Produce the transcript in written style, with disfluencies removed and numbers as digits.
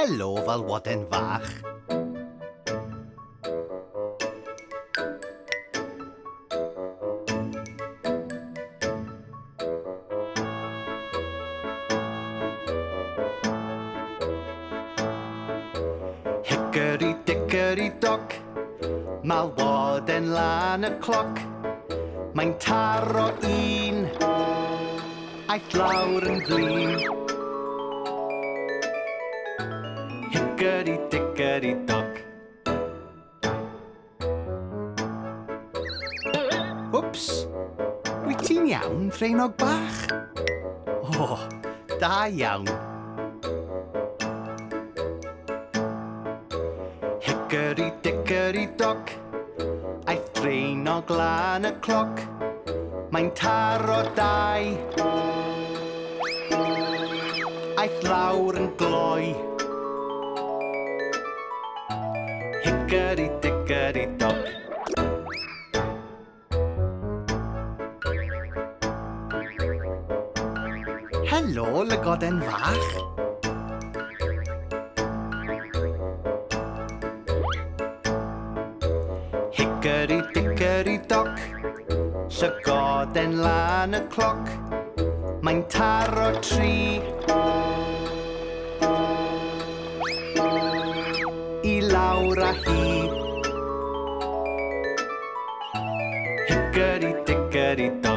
Helo, malwoden fach. Hicori dicori doc, malwoden lan y cloc. Mae'n taro un, aeth lawr yn flin. Hicori dicori doc. Wps, wyt ti'n iawn, draenog bach? O, da iawn. Hicori dicori doc, aeth draenog lan y cloc. Mae'n taro dau, aeth lawr yn gloi. Hicori dicori doc. Helo, llygoden fach. Hicori dicori doc, llygoden lan y cloc. Mae'n taro tri, i lawr â hi. Hicori dicori doc.